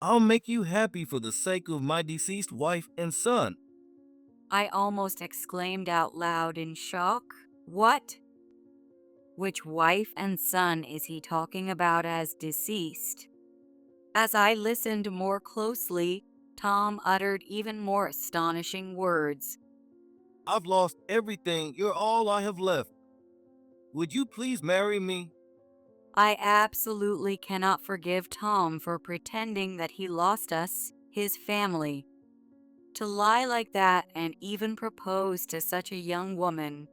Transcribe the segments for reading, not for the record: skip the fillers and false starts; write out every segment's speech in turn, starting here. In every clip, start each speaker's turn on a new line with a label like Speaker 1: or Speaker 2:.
Speaker 1: I'll make you happy for the sake of my deceased wife and son.
Speaker 2: I almost exclaimed out loud in shock. What? Which wife and son is he talking about as deceased? As I listened more closely, Tom uttered even more astonishing words.
Speaker 1: I've lost everything. You're all I have left. Would you please marry me?
Speaker 2: I absolutely cannot forgive Tom for pretending that he lost us, his family. To lie like that and even propose to such a young woman.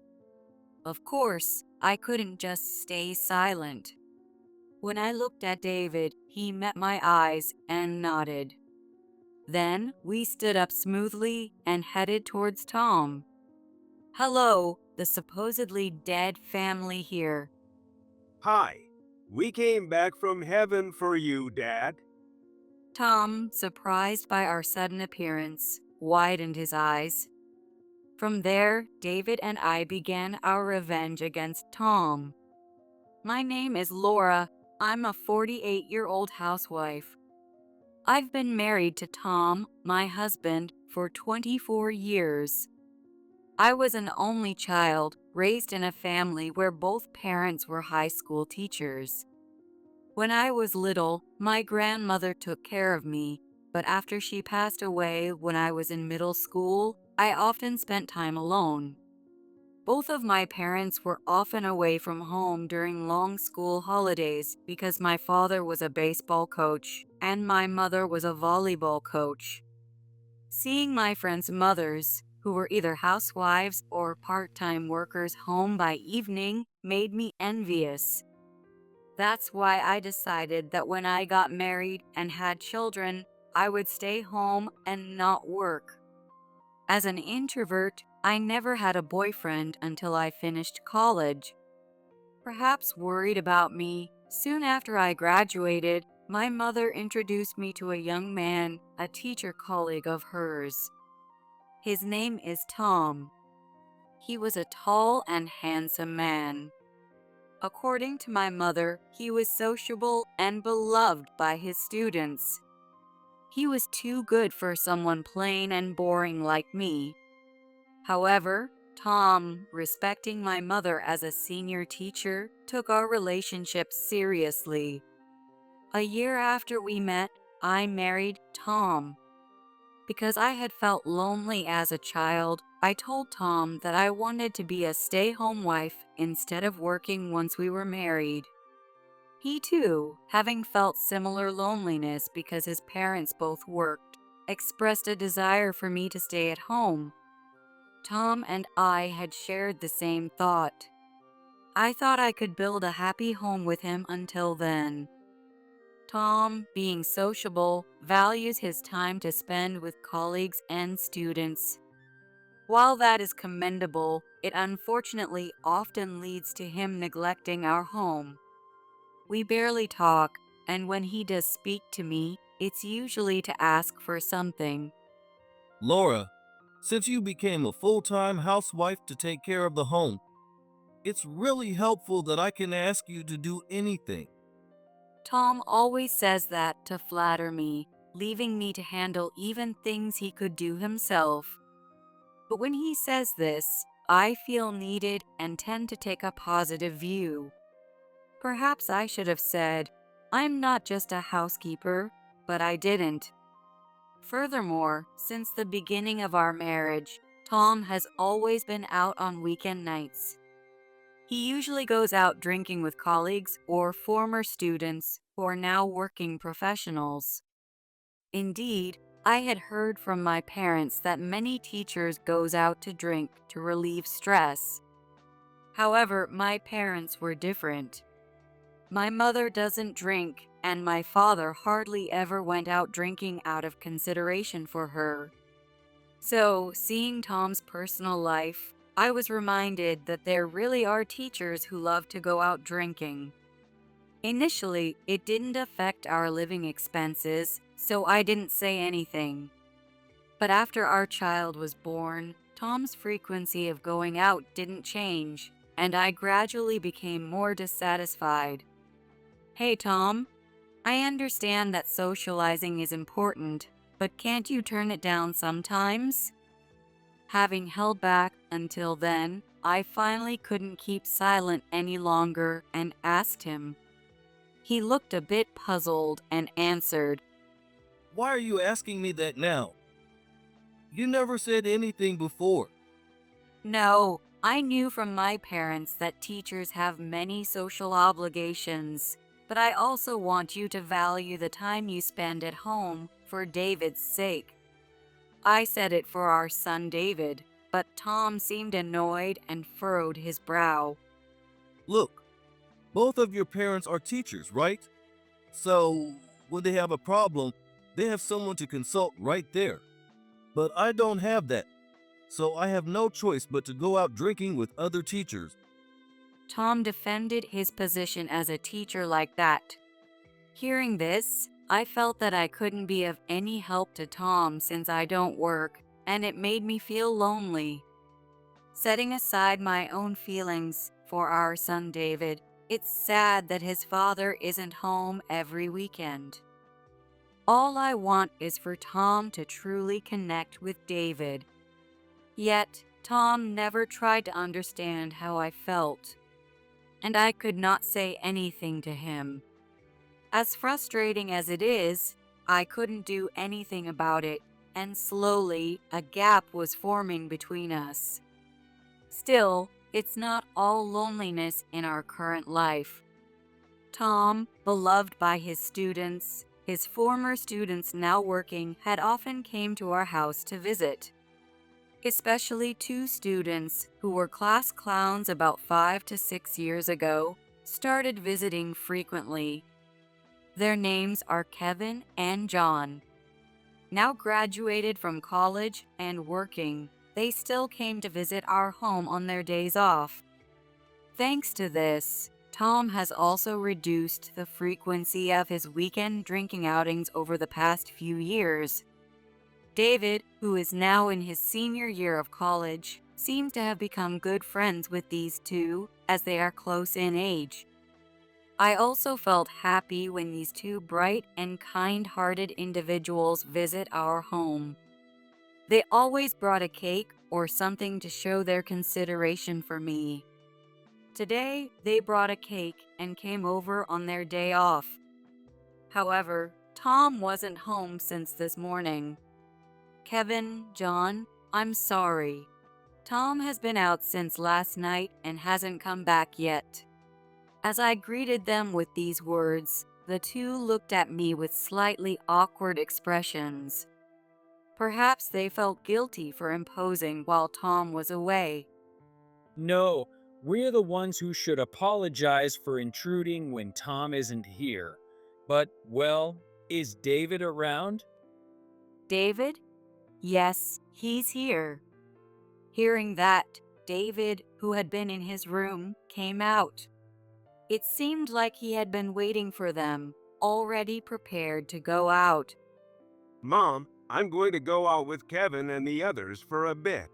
Speaker 2: Of course, I couldn't just stay silent. When I looked at David, he met my eyes and nodded. Then we stood up smoothly and headed towards Tom. Hello, the supposedly dead family here.
Speaker 3: Hi, we came back from heaven for you, Dad.
Speaker 2: Tom, surprised by our sudden appearance, widened his eyes. From there, David and I began our revenge against Tom. My name is Laura. I'm a 48-year-old housewife. I've been married to Tom, my husband, for 24 years. I was an only child, raised in a family where both parents were high school teachers. When I was little, my grandmother took care of me, but after she passed away when I was in middle school, I often spent time alone. Both of my parents were often away from home during long school holidays because my father was a baseball coach and my mother was a volleyball coach. Seeing my friends' mothers, who were either housewives or part-time workers home by evening, made me envious. That's why I decided that when I got married and had children, I would stay home and not work. As an introvert, I never had a boyfriend until I finished college. Perhaps worried about me, soon after I graduated, my mother introduced me to a young man, a teacher colleague of hers. His name is Tom. He was a tall and handsome man. According to my mother, he was sociable and beloved by his students. He was too good for someone plain and boring like me. However, Tom, respecting my mother as a senior teacher, took our relationship seriously. A year after we met, I married Tom. Because I had felt lonely as a child, I told Tom that I wanted to be a stay-home wife instead of working once we were married. He too, having felt similar loneliness because his parents both worked, expressed a desire for me to stay at home. Tom and I had shared the same thought. I thought I could build a happy home with him until then. Tom, being sociable, values his time to spend with colleagues and students. While that is commendable, it unfortunately often leads to him neglecting our home. We barely talk, and when he does speak to me, it's usually to ask for something.
Speaker 1: Laura, since you became a full-time housewife to take care of the home, it's really helpful that I can ask you to do anything.
Speaker 2: Tom always says that to flatter me, leaving me to handle even things he could do himself. But when he says this, I feel needed and tend to take a positive view. Perhaps I should have said, I'm not just a housekeeper, but I didn't. Furthermore, since the beginning of our marriage, Tom has always been out on weekend nights. He usually goes out drinking with colleagues or former students who are now working professionals. Indeed, I had heard from my parents that many teachers goes out to drink to relieve stress. However, my parents were different. My mother doesn't drink, and my father hardly ever went out drinking out of consideration for her. So, seeing Tom's personal life, I was reminded that there really are teachers who love to go out drinking. Initially, it didn't affect our living expenses, so I didn't say anything. But after our child was born, Tom's frequency of going out didn't change, and I gradually became more dissatisfied. Hey Tom, I understand that socializing is important, but can't you turn it down sometimes? Having held back until then, I finally couldn't keep silent any longer and asked him. He looked a bit puzzled and answered,
Speaker 1: Why are you asking me that now? You never said anything before.
Speaker 2: "No, I knew from my parents that teachers have many social obligations, but I also want you to value the time you spend at home for David's sake." I said it for our son David, but Tom seemed annoyed and furrowed his brow.
Speaker 1: Look, both of your parents are teachers, right? So, when they have a problem, they have someone to consult right there. But I don't have that, so I have no choice but to go out drinking with other teachers.
Speaker 2: Tom defended his position as a teacher like that. Hearing this, I felt that I couldn't be of any help to Tom since I don't work, and it made me feel lonely. Setting aside my own feelings for our son David, it's sad that his father isn't home every weekend. All I want is for Tom to truly connect with David. Yet, Tom never tried to understand how I felt, and I could not say anything to him. As frustrating as it is, I couldn't do anything about it, and slowly a gap was forming between us. Still, it's not all loneliness in our current life. Tom, beloved by his students, his former students now working, had often came to our house to visit. Especially two students who were class clowns about 5 to 6 years ago started visiting frequently. Their names are Kevin and John. Now graduated from college and working, they still came to visit our home on their days off. Thanks to this, Tom has also reduced the frequency of his weekend drinking outings over the past few years. David, who is now in his senior year of college, seems to have become good friends with these two as they are close in age. I also felt happy when these two bright and kind-hearted individuals visit our home. They always brought a cake or something to show their consideration for me. Today, they brought a cake and came over on their day off. However, Tom wasn't home since this morning. Kevin, John, I'm sorry. Tom has been out since last night and hasn't come back yet. As I greeted them with these words, the two looked at me with slightly awkward expressions. Perhaps they felt guilty for imposing while Tom was away.
Speaker 4: No, we're the ones who should apologize for intruding when Tom isn't here. But, well, is David around?
Speaker 2: David? Yes, he's here. Hearing that, David, who had been in his room, came out. It seemed like he had been waiting for them, already prepared to go out.
Speaker 3: Mom, I'm going to go out with Kevin and the others for a bit.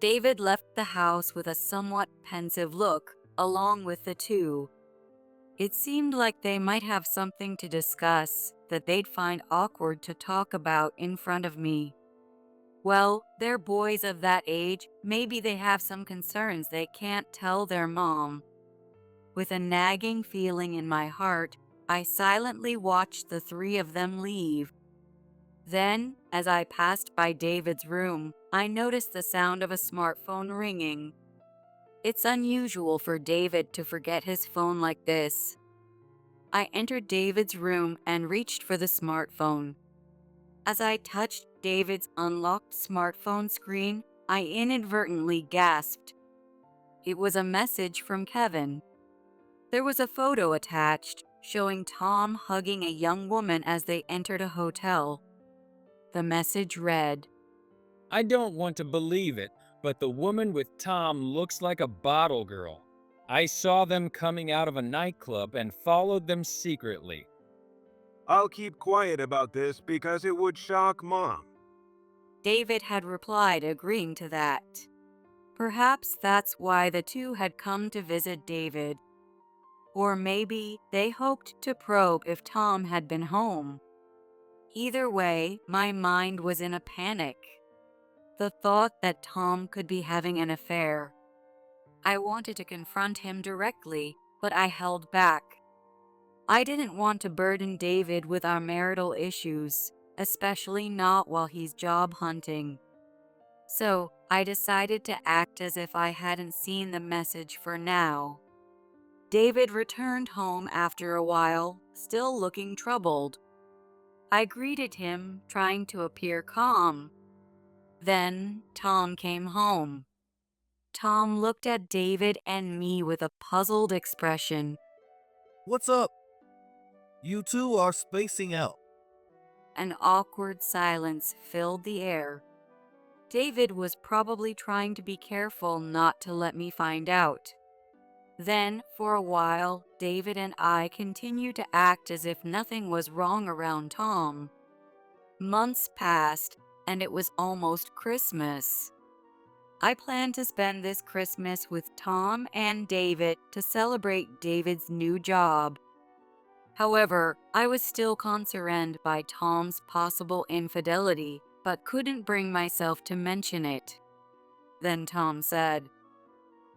Speaker 2: David left the house with a somewhat pensive look, along with the two. It seemed like they might have something to discuss that they'd find awkward to talk about in front of me. Well, they're boys of that age, maybe they have some concerns they can't tell their mom. With a nagging feeling in my heart, I silently watched the three of them leave. Then, as I passed by David's room, I noticed the sound of a smartphone ringing. It's unusual for David to forget his phone like this. I entered David's room and reached for the smartphone. As I touched David's unlocked smartphone screen, I inadvertently gasped. It was a message from Kevin. There was a photo attached, showing Tom hugging a young woman as they entered a hotel. The message read,
Speaker 4: I don't want to believe it, but the woman with Tom looks like a bottle girl. I saw them coming out of a nightclub and followed them secretly.
Speaker 3: I'll keep quiet about this because it would shock Mom.
Speaker 2: David had replied, agreeing to that. Perhaps that's why the two had come to visit David. Or maybe they hoped to probe if Tom had been home. Either way, my mind was in a panic. The thought that Tom could be having an affair. I wanted to confront him directly, but I held back. I didn't want to burden David with our marital issues, especially not while he's job hunting. So, I decided to act as if I hadn't seen the message for now. David returned home after a while, still looking troubled. I greeted him, trying to appear calm. Then, Tom came home. Tom looked at David and me with a puzzled expression.
Speaker 1: What's up? You two are spacing out.
Speaker 2: An awkward silence filled the air. David was probably trying to be careful not to let me find out. Then, for a while, David and I continued to act as if nothing was wrong around Tom. Months passed, and it was almost Christmas. I planned to spend this Christmas with Tom and David to celebrate David's new job. However, I was still concerned by Tom's possible infidelity, but couldn't bring myself to mention it. Then Tom said,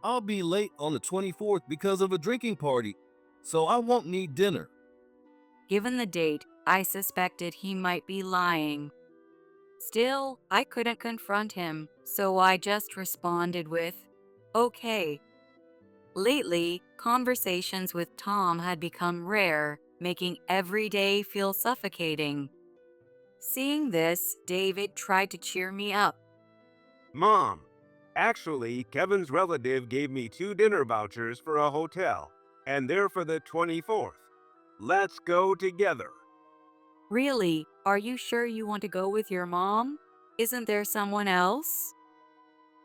Speaker 1: I'll be late on the 24th because of a drinking party, so I won't need dinner.
Speaker 2: Given the date, I suspected he might be lying. Still, I couldn't confront him, so I just responded with, okay. Lately, conversations with Tom had become rare, making every day feel suffocating. Seeing this, David tried to cheer me up.
Speaker 3: Mom, actually, Kevin's relative gave me 2 dinner vouchers for a hotel, and they're for the 24th. Let's go together.
Speaker 2: Really, are you sure you want to go with your mom? Isn't there someone else?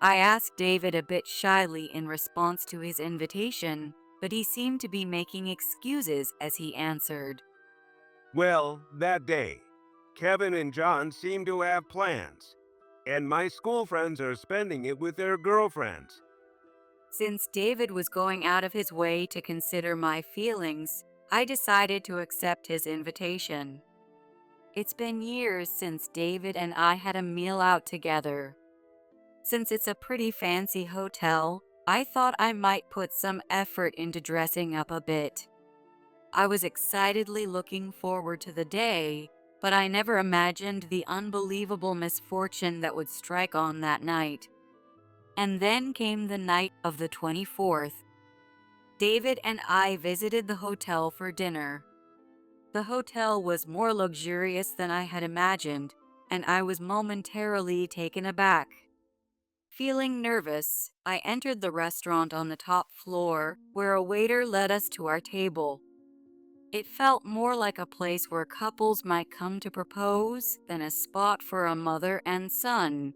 Speaker 2: I asked David a bit shyly in response to his invitation, but he seemed to be making excuses as he answered.
Speaker 3: Well, that day, Kevin and John seem to have plans, and my school friends are spending it with their girlfriends.
Speaker 2: Since David was going out of his way to consider my feelings, I decided to accept his invitation. It's been years since David and I had a meal out together. Since it's a pretty fancy hotel, I thought I might put some effort into dressing up a bit. I was excitedly looking forward to the day, but I never imagined the unbelievable misfortune that would strike on that night. And then came the night of the 24th. David and I visited the hotel for dinner. The hotel was more luxurious than I had imagined, and I was momentarily taken aback. Feeling nervous, I entered the restaurant on the top floor, where a waiter led us to our table. It felt more like a place where couples might come to propose than a spot for a mother and son.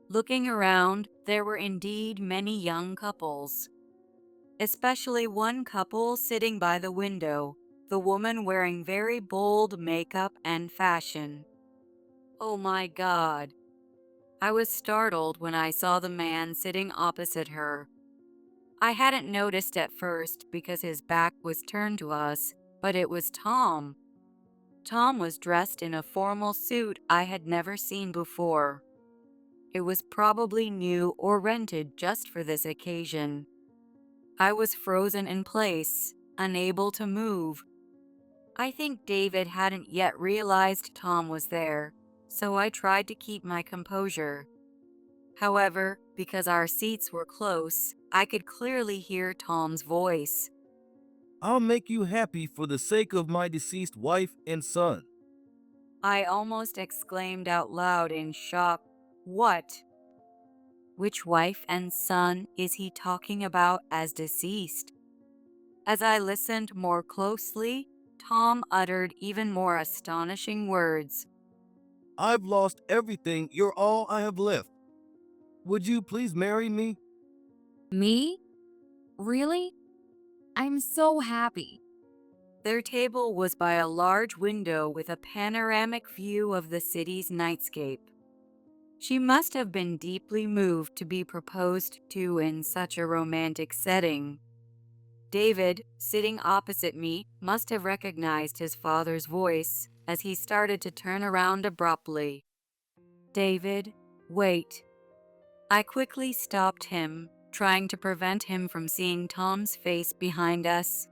Speaker 2: Looking around, there were indeed many young couples, especially one couple sitting by the window, the woman wearing very bold makeup and fashion. Oh my God. I was startled when I saw the man sitting opposite her. I hadn't noticed at first because his back was turned to us, but it was Tom. Tom was dressed in a formal suit I had never seen before. It was probably new or rented just for this occasion. I was frozen in place, unable to move. I think David hadn't yet realized Tom was there, so I tried to keep my composure. However, because our seats were close, I could clearly hear Tom's voice.
Speaker 1: I'll make you happy for the sake of my deceased wife and son.
Speaker 2: I almost exclaimed out loud in shock. What? Which wife and son is he talking about as deceased? As I listened more closely, Tom uttered even more astonishing words.
Speaker 1: I've lost everything. You're all I have left. Would you please marry me?
Speaker 5: Me? Really? I'm so happy.
Speaker 2: Their table was by a large window with a panoramic view of the city's nightscape. She must have been deeply moved to be proposed to in such a romantic setting. David, sitting opposite me, must have recognized his father's voice as he started to turn around abruptly. "David, wait." I quickly stopped him, trying to prevent him from seeing Tom's face behind us.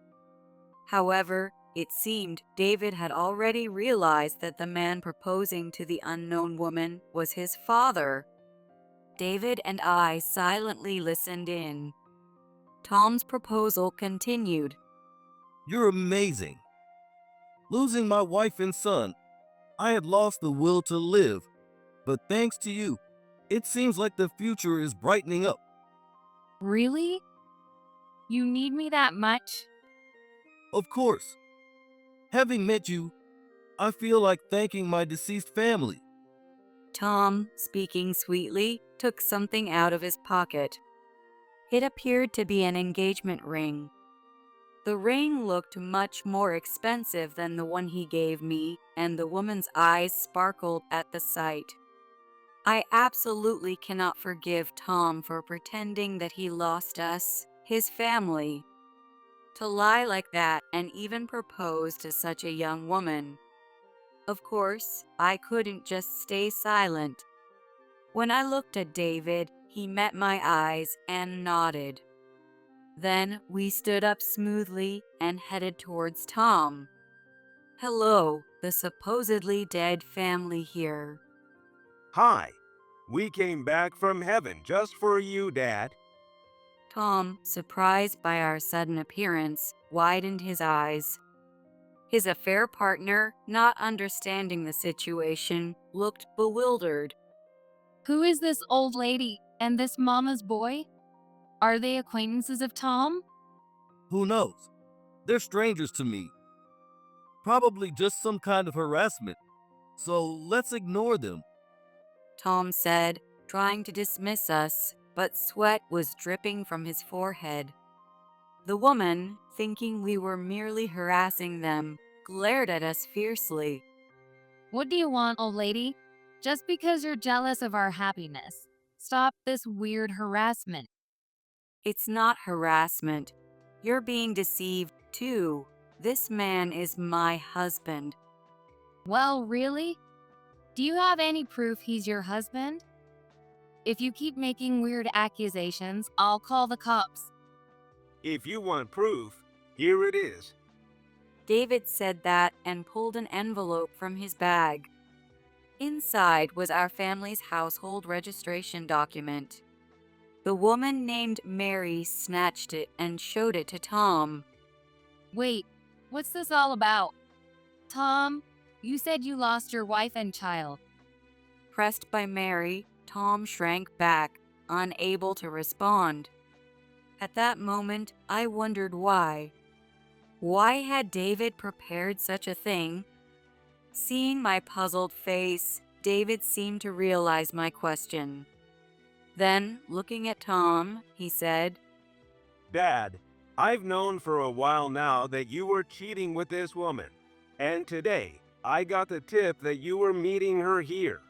Speaker 2: However, it seemed David had already realized that the man proposing to the unknown woman was his father. David and I silently listened in. Tom's proposal continued.
Speaker 1: You're amazing. Losing my wife and son, I had lost the will to live, but thanks to you, it seems like the future is brightening up.
Speaker 5: Really? You need me that much?
Speaker 1: Of course, having met you, I feel like thanking my deceased family.
Speaker 2: Tom, speaking sweetly, took something out of his pocket. It appeared to be an engagement ring. The ring looked much more expensive than the one he gave me, and the woman's eyes sparkled at the sight. I absolutely cannot forgive Tom for pretending that he lost us, his family. To lie like that and even propose to such a young woman. Of course, I couldn't just stay silent. When I looked at David, he met my eyes and nodded. Then we stood up smoothly and headed towards Tom. "Hello, the supposedly dead family here."
Speaker 3: Hi, we came back from heaven just for you, Dad.
Speaker 2: Tom, surprised by our sudden appearance, widened his eyes. His affair partner, not understanding the situation, looked bewildered.
Speaker 5: Who is this old lady and this mama's boy? Are they acquaintances of Tom?
Speaker 1: Who knows? They're strangers to me. Probably just some kind of harassment. So let's ignore them.
Speaker 2: Tom said, trying to dismiss us, but sweat was dripping from his forehead. The woman, thinking we were merely harassing them, glared at us fiercely.
Speaker 5: What do you want, old lady? Just because you're jealous of our happiness. Stop this weird harassment.
Speaker 2: "It's not harassment. You're being deceived, too. This man is my husband."
Speaker 5: Well, really? Do you have any proof he's your husband? If you keep making weird accusations, I'll call the cops.
Speaker 3: If you want proof, here it is.
Speaker 2: David said that and pulled an envelope from his bag. Inside was our family's household registration document. The woman named Mary snatched it and showed it to Tom.
Speaker 5: Wait, what's this all about? Tom, you said you lost your wife and child.
Speaker 2: Pressed by Mary, Tom shrank back, unable to respond. At that moment, I wondered why. Why had David prepared such a thing? Seeing my puzzled face, David seemed to realize my question. Then, looking at Tom, he said,
Speaker 3: Dad, I've known for a while now that you were cheating with this woman. And today, I got the tip that you were meeting her here.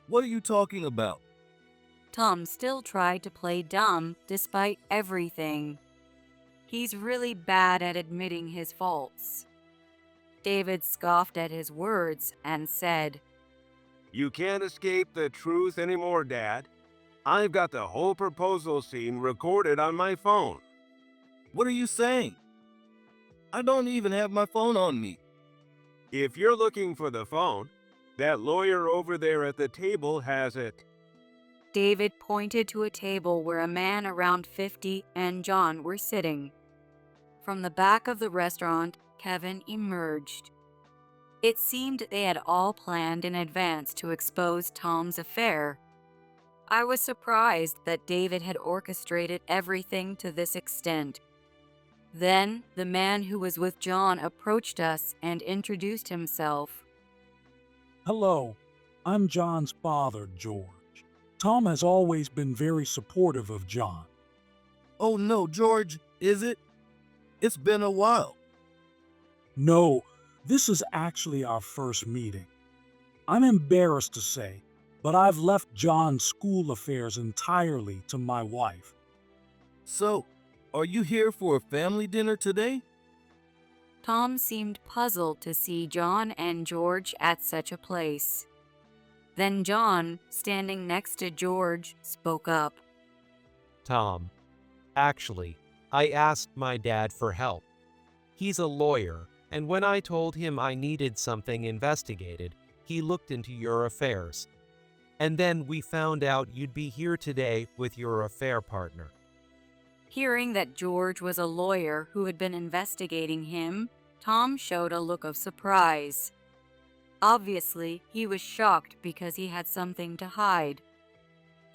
Speaker 1: What are you talking about?
Speaker 2: Tom still tried to play dumb despite everything. He's really bad at admitting his faults. David scoffed at his words and said,
Speaker 3: You can't escape the truth anymore, Dad. I've got the whole proposal scene recorded on my phone.
Speaker 1: What are you saying? I don't even have my phone on me.
Speaker 3: If you're looking for the phone, that lawyer over there at the table has it.
Speaker 2: David pointed to a table where a man around 50 and John were sitting. From the back of the restaurant, Kevin emerged. It seemed they had all planned in advance to expose Tom's affair. I was surprised that David had orchestrated everything to this extent. Then, the man who was with John approached us and introduced himself.
Speaker 6: Hello, I'm John's father, George. Tom has always been very supportive of John.
Speaker 1: Oh no, George, is it? It's been a while.
Speaker 6: No, this is actually our first meeting. I'm embarrassed to say, but I've left John's school affairs entirely to my wife.
Speaker 1: So, Are you here for a family dinner today?
Speaker 2: Tom seemed puzzled to see John and George at such a place. Then John, standing next to George, spoke up.
Speaker 7: Tom, actually, I asked my dad for help. He's a lawyer, and when I told him I needed something investigated, he looked into your affairs. And then we found out you'd be here today with your affair partner.
Speaker 2: Hearing that George was a lawyer who had been investigating him, Tom showed a look of surprise. Obviously, he was shocked because he had something to hide.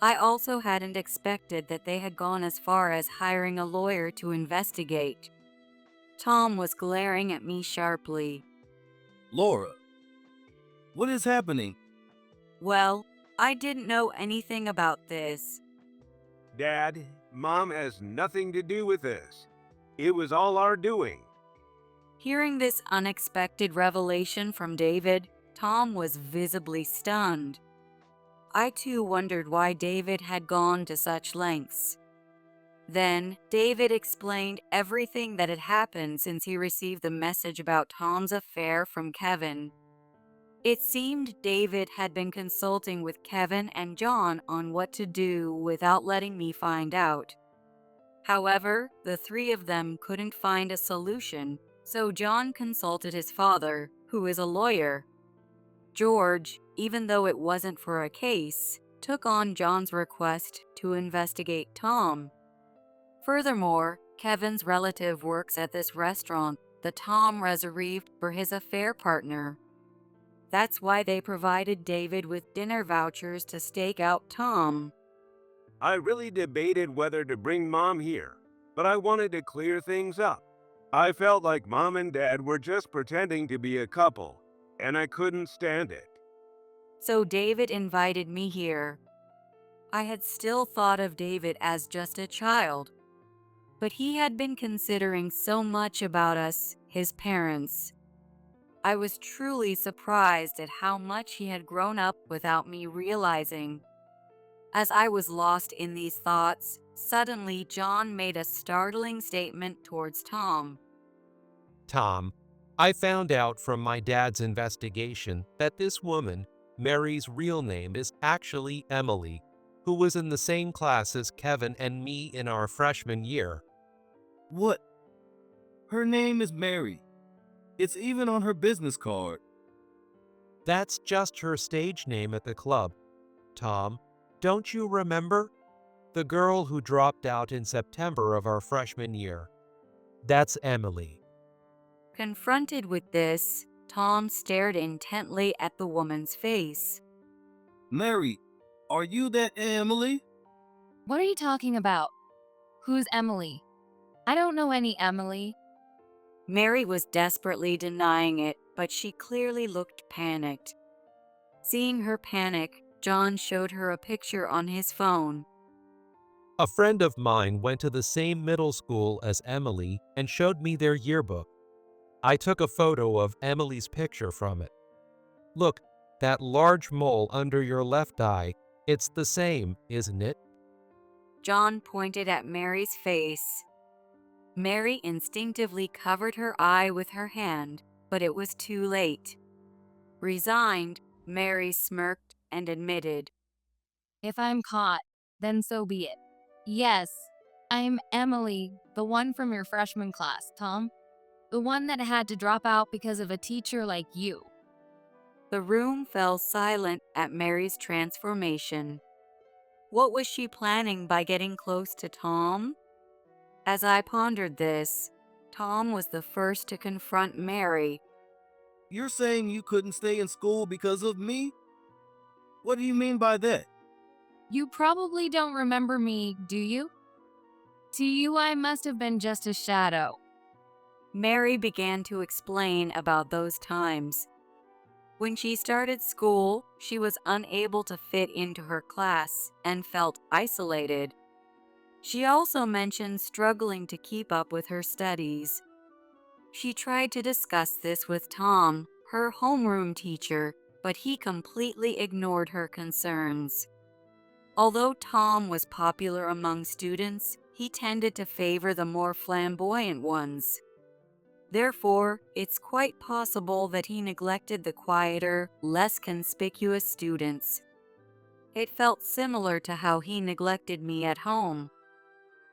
Speaker 2: I also hadn't expected that they had gone as far as hiring a lawyer to investigate. Tom was glaring at me sharply.
Speaker 1: Laura, what is happening?
Speaker 2: Well, I didn't know anything about this.
Speaker 3: Dad, Mom has nothing to do with this. It was all our doing.
Speaker 2: Hearing this unexpected revelation from David, Tom was visibly stunned. I too wondered why David had gone to such lengths. Then, David explained everything that had happened since he received the message about Tom's affair from Kevin. It seemed David had been consulting with Kevin and John on what to do without letting me find out. However, the three of them couldn't find a solution, so John consulted his father, who is a lawyer. George, even though it wasn't for a case, took on John's request to investigate Tom. Furthermore, Kevin's relative works at this restaurant that Tom reserved for his affair partner. That's why they provided David with dinner vouchers to stake out Tom.
Speaker 3: I really debated whether to bring Mom here, but I wanted to clear things up. I felt like Mom and Dad were just pretending to be a couple, and I couldn't stand it.
Speaker 2: So David invited me here. I had still thought of David as just a child, but he had been considering so much about us, his parents. I was truly surprised at how much he had grown up without me realizing. As I was lost in these thoughts, suddenly John made a startling statement towards Tom.
Speaker 7: Tom, I found out from my dad's investigation that this woman, Mary's real name is actually Emily, who was in the same class as Kevin and me in our freshman year.
Speaker 1: What? Her name is Mary. It's even on her business card.
Speaker 7: That's just her stage name at the club. Tom, don't you remember? The girl who dropped out in September of our freshman year. That's Emily.
Speaker 2: Confronted with this, Tom stared intently at the woman's face.
Speaker 1: Mary, are you that Emily?
Speaker 5: What are you talking about? Who's Emily? I don't know any Emily.
Speaker 2: Mary was desperately denying it, but she clearly looked panicked. Seeing her panic, John showed her a picture on his phone.
Speaker 7: A friend of mine went to the same middle school as Emily and showed me their yearbook. I took a photo of Emily's picture from it. Look, that large mole under your left eye, it's the same, isn't it?
Speaker 2: John pointed at Mary's face. Mary instinctively covered her eye with her hand, but it was too late. Resigned, Mary smirked and admitted,
Speaker 5: If I'm caught, then so be it. Yes, I'm Emily, the one from your freshman class, Tom. The one that had to drop out because of a teacher like you.
Speaker 2: The room fell silent at Mary's transformation. What was she planning by getting close to Tom? As I pondered this, Tom was the first to confront Mary.
Speaker 1: You're saying you couldn't stay in school because of me? What do you mean by that?
Speaker 5: You probably don't remember me, do you? To you, I must have been just a shadow.
Speaker 2: Mary began to explain about those times. When she started school, she was unable to fit into her class and felt isolated. She also mentioned struggling to keep up with her studies. She tried to discuss this with Tom, her homeroom teacher, but he completely ignored her concerns. Although Tom was popular among students, he tended to favor the more flamboyant ones. Therefore, it's quite possible that he neglected the quieter, less conspicuous students. It felt similar to how he neglected me at home.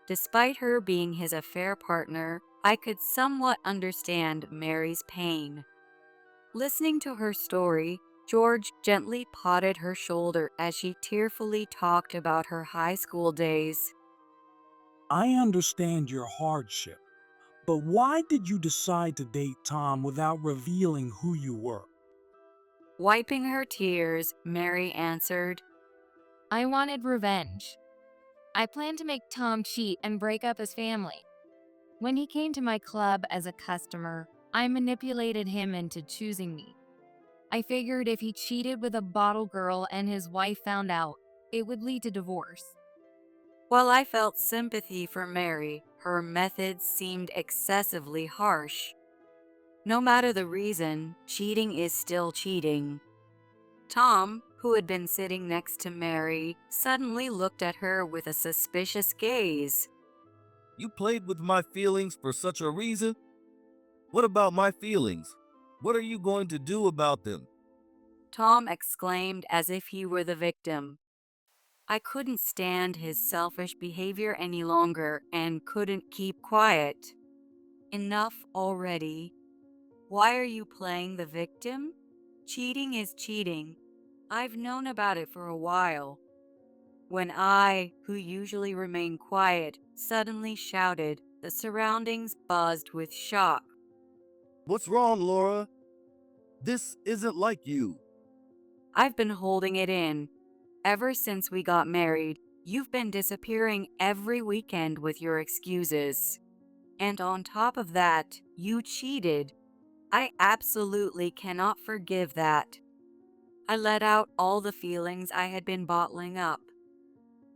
Speaker 2: Despite her being his affair partner, I could somewhat understand Mary's pain. Listening to her story, George gently patted her shoulder as she tearfully talked about her high school days.
Speaker 6: I understand your hardship, but why did you decide to date Tom without revealing who you were?
Speaker 2: Wiping her tears, Mary answered,
Speaker 5: I wanted revenge. I planned to make Tom cheat and break up his family. When he came to my club as a customer, I manipulated him into choosing me. I figured if he cheated with a bottle girl and his wife found out, it would lead to divorce.
Speaker 2: While I felt sympathy for Mary, her methods seemed excessively harsh. No matter the reason, cheating is still cheating. Tom, who had been sitting next to Mary, suddenly looked at her with a suspicious gaze.
Speaker 1: You played with my feelings for such a reason? What about my feelings? What are you going to do about them?
Speaker 2: Tom exclaimed as if he were the victim. I couldn't stand his selfish behavior any longer and couldn't keep quiet. Enough already. Why are you playing the victim? Cheating is cheating. I've known about it for a while. When I, who usually remain quiet, suddenly shouted, the surroundings buzzed with shock.
Speaker 1: What's wrong, Laura? This isn't like you.
Speaker 2: I've been holding it in. Ever since we got married, you've been disappearing every weekend with your excuses. And on top of that, you cheated. I absolutely cannot forgive that. I let out all the feelings I had been bottling up.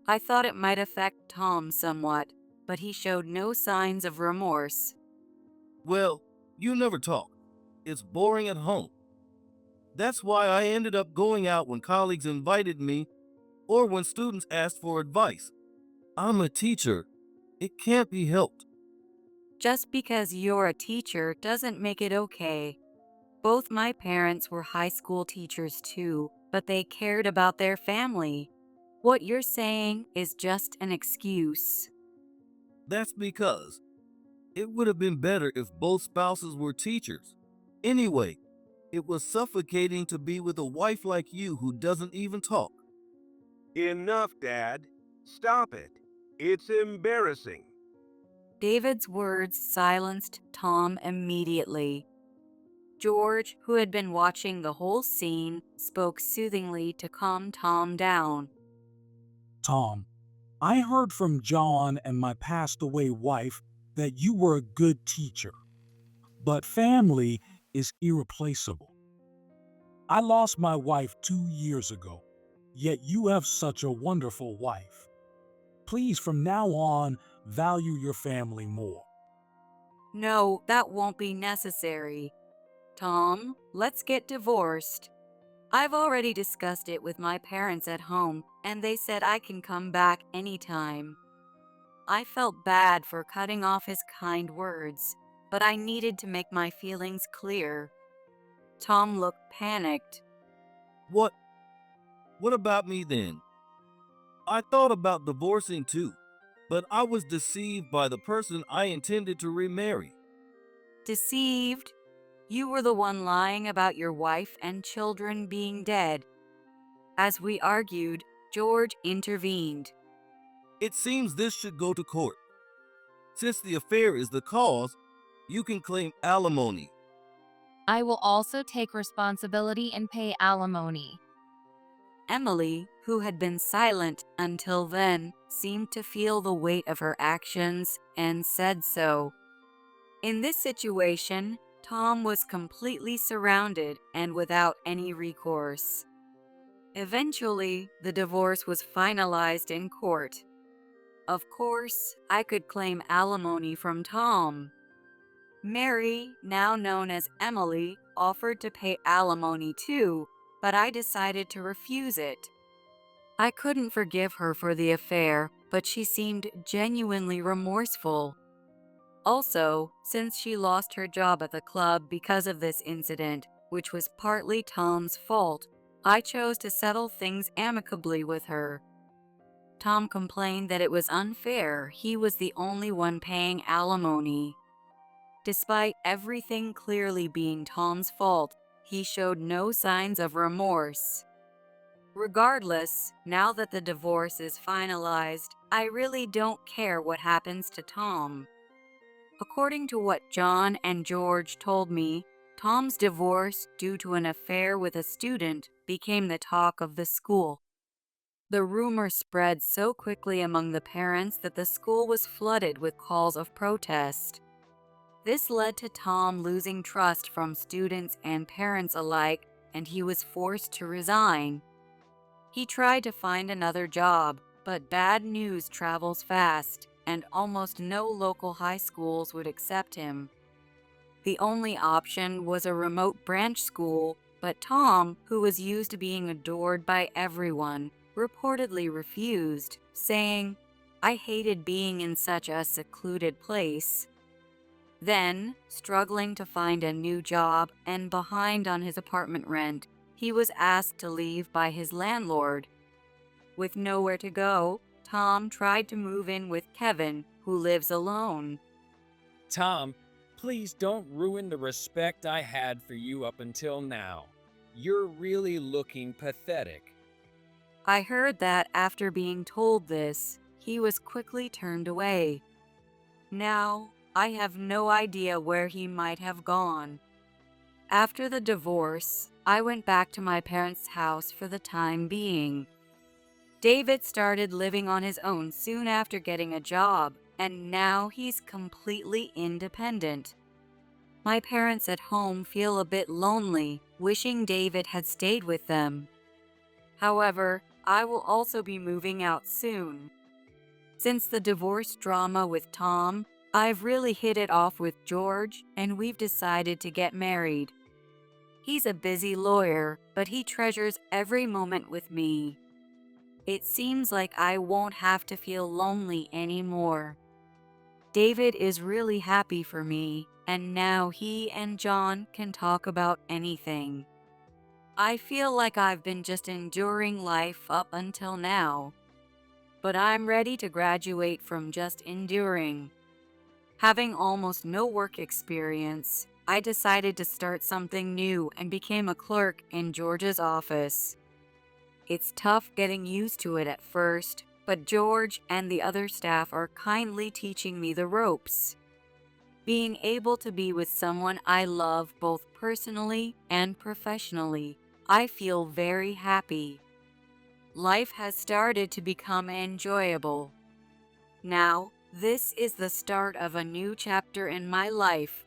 Speaker 2: I thought it might affect Tom somewhat, but he showed no signs of remorse.
Speaker 1: Well, you never talk. It's boring at home. That's why I ended up going out when colleagues invited me or when students asked for advice. I'm a teacher. It can't be helped.
Speaker 2: Just because you're a teacher doesn't make it okay. Both my parents were high school teachers too, but they cared about their family. What you're saying is just an excuse.
Speaker 1: That's because it would have been better if both spouses were teachers. Anyway, it was suffocating to be with a wife like you who doesn't even talk.
Speaker 3: Enough, Dad. Stop it. It's embarrassing.
Speaker 2: David's words silenced Tom immediately. George, who had been watching the whole scene, spoke soothingly to calm Tom down.
Speaker 6: Tom, I heard from John and my passed away wife that you were a good teacher, but family is irreplaceable. I lost my wife 2 years ago, yet you have such a wonderful wife. Please, from now on, value your family more.
Speaker 2: No, that won't be necessary. Tom, let's get divorced. I've already discussed it with my parents at home, and they said I can come back anytime. I felt bad for cutting off his kind words, but I needed to make my feelings clear. Tom looked panicked.
Speaker 1: What? What about me then? I thought about divorcing too, but I was deceived by the person I intended to remarry.
Speaker 2: Deceived? You were the one lying about your wife and children being dead. As we argued, George intervened.
Speaker 1: It seems this should go to court. Since the affair is the cause, you can claim alimony.
Speaker 5: I will also take responsibility and pay alimony.
Speaker 2: Emily, who had been silent until then, seemed to feel the weight of her actions and said so. In this situation, Tom was completely surrounded and without any recourse. Eventually, the divorce was finalized in court. Of course, I could claim alimony from Tom. Mary, now known as Emily, offered to pay alimony too, but I decided to refuse it. I couldn't forgive her for the affair, but she seemed genuinely remorseful. Also, since she lost her job at the club because of this incident, which was partly Tom's fault, I chose to settle things amicably with her. Tom complained that it was unfair he was the only one paying alimony. Despite everything clearly being Tom's fault, he showed no signs of remorse. Regardless, now that the divorce is finalized, I really don't care what happens to Tom. According to what John and George told me, Tom's divorce due to an affair with a student became the talk of the school. The rumor spread so quickly among the parents that the school was flooded with calls of protest. This led to Tom losing trust from students and parents alike, and he was forced to resign. He tried to find another job, but bad news travels fast, and almost no local high schools would accept him. The only option was a remote branch school, but Tom, who was used to being adored by everyone, reportedly refused, saying, "I hated being in such a secluded place." Then, struggling to find a new job and behind on his apartment rent, he was asked to leave by his landlord. With nowhere to go, Tom tried to move in with Kevin, who lives alone.
Speaker 4: Tom, please don't ruin the respect I had for you up until now. You're really looking pathetic.
Speaker 2: I heard that after being told this, he was quickly turned away. Now, I have no idea where he might have gone. After the divorce, I went back to my parents' house for the time being. David started living on his own soon after getting a job, and now he's completely independent. My parents at home feel a bit lonely, wishing David had stayed with them. However, I will also be moving out soon. Since the divorce drama with Tom, I've really hit it off with George, and we've decided to get married. He's a busy lawyer, but he treasures every moment with me. It seems like I won't have to feel lonely anymore. David is really happy for me, and now he and John can talk about anything. I feel like I've been just enduring life up until now, but I'm ready to graduate from just enduring. Having almost no work experience, I decided to start something new and became a clerk in George's office. It's tough getting used to it at first, but George and the other staff are kindly teaching me the ropes. Being able to be with someone I love both personally and professionally, I feel very happy. Life has started to become enjoyable. Now, this is the start of a new chapter in my life,